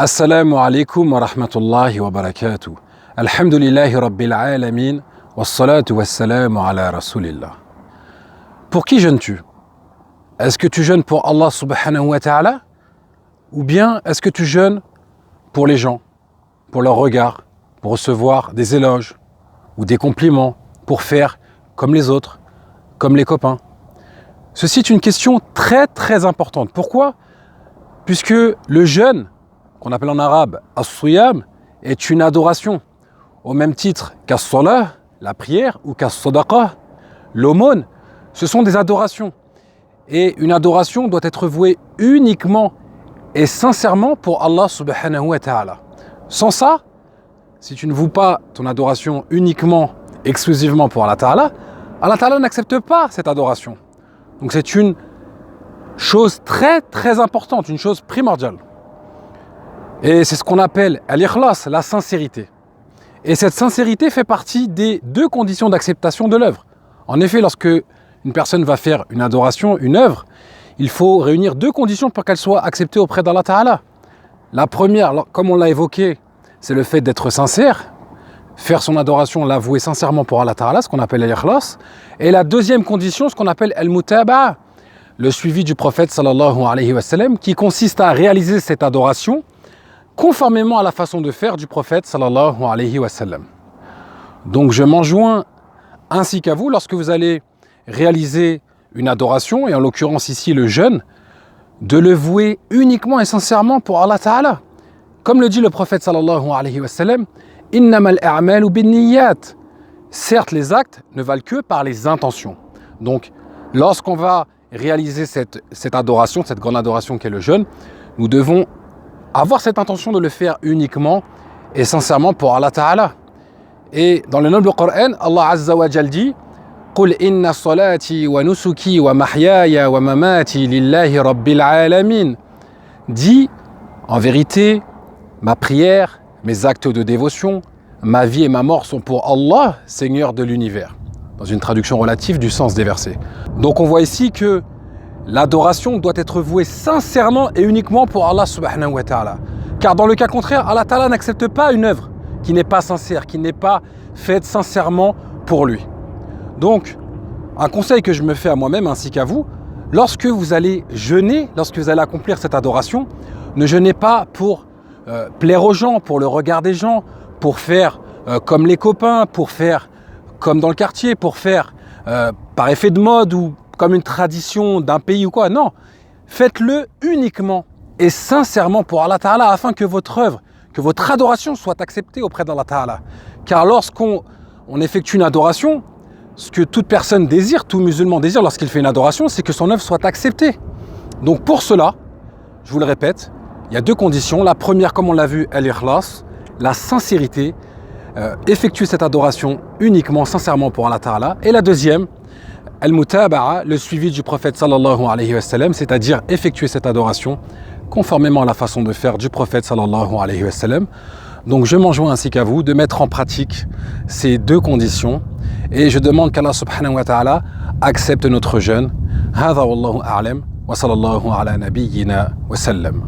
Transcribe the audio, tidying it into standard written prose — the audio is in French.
Assalamu alaikum wa rahmatullahi wa barakatuh. Alhamdulillahi rabbil alamin. Wassalatu wassalamu ala rasulillah. Pour qui jeûnes-tu? Est-ce que tu jeûnes pour Allah subhanahu wa ta'ala? Ou bien est-ce que tu jeûnes pour les gens, pour leur regard, pour recevoir des éloges ou des compliments, pour faire comme les autres, comme les copains? Ceci est une question très très importante. Pourquoi? Puisque le jeûne, qu'on appelle en arabe as-siyam, est une adoration, au même titre qu'as-salah, la prière, ou qu'as-sadaqa, l'aumône. Ce sont des adorations. Et une adoration doit être vouée uniquement et sincèrement pour Allah subhanahu wa ta'ala. Sans ça, si tu ne voues pas ton adoration uniquement, exclusivement pour Allah ta'ala n'accepte pas cette adoration. Donc c'est une chose très très importante, une chose primordiale. Et c'est ce qu'on appelle al-ikhlas, la sincérité. Et cette sincérité fait partie des deux conditions d'acceptation de l'œuvre. En effet, lorsque une personne va faire une adoration, une œuvre, il faut réunir deux conditions pour qu'elle soit acceptée auprès d'Allah Ta'ala. La première, comme on l'a évoqué, c'est le fait d'être sincère, faire son adoration, l'avouer sincèrement pour Allah Ta'ala, ce qu'on appelle al-ikhlas. Et la deuxième condition, ce qu'on appelle al-mutaba'a, le suivi du prophète sallallahu alayhi wa sallam, qui consiste à réaliser cette adoration conformément à la façon de faire du prophète sallallahu alayhi wa sallam. Donc je m'enjoins ainsi qu'à vous, lorsque vous allez réaliser une adoration, et en l'occurrence ici le jeûne, de le vouer uniquement et sincèrement pour Allah Ta'ala. Comme le dit le prophète sallallahu alayhi wa sallam, innamal a'malu binniyat. Certes, les actes ne valent que par les intentions. Donc lorsqu'on va réaliser cette adoration, cette grande adoration qu'est le jeûne, nous devons avoir cette intention de le faire uniquement et sincèrement pour Allah Ta'ala. Et dans le noble Coran, Allah Azza wa Jal dit قُلْ إِنَّ صَلَاتِي وَنُسُكِي وَمَحْيَايَ وَمَمَاتِي لِلَّهِ رَبِّ الْعَالَمِينَ. Dis, en vérité, ma prière, mes actes de dévotion, ma vie et ma mort sont pour Allah, Seigneur de l'univers. Dans une traduction relative du sens des versets. Donc on voit ici que l'adoration doit être vouée sincèrement et uniquement pour Allah subhanahu wa ta'ala. Car dans le cas contraire, Allah ta'ala n'accepte pas une œuvre qui n'est pas sincère, qui n'est pas faite sincèrement pour lui. Donc, un conseil que je me fais à moi-même ainsi qu'à vous, lorsque vous allez jeûner, lorsque vous allez accomplir cette adoration, ne jeûnez pas pour plaire aux gens, pour le regard des gens, pour faire comme les copains, pour faire comme dans le quartier, pour faire par effet de mode ou comme une tradition d'un pays ou quoi. Non, faites-le uniquement et sincèrement pour Allah Ta'ala, afin que votre œuvre, que votre adoration soit acceptée auprès d'Allah Ta'ala. Car lorsqu'on effectue une adoration, ce que toute personne désire, tout musulman désire lorsqu'il fait une adoration, c'est que son œuvre soit acceptée. Donc pour cela, je vous le répète, il y a deux conditions. La première, comme on l'a vu, al-ikhlas, la sincérité, effectuer cette adoration uniquement, sincèrement pour Allah Ta'ala. Et la deuxième, al-mutaba'a, le suivi du prophète sallallahu alayhi wa sallam, c'est-à-dire effectuer cette adoration conformément à la façon de faire du prophète sallallahu alayhi wa sallam. Donc je m'enjoins ainsi qu'à vous de mettre en pratique ces deux conditions et je demande qu'Allah subhanahu wa ta'ala accepte notre jeûne. Hadha wallahu a'lam wa sallallahu ala nabiyyina wa sallam.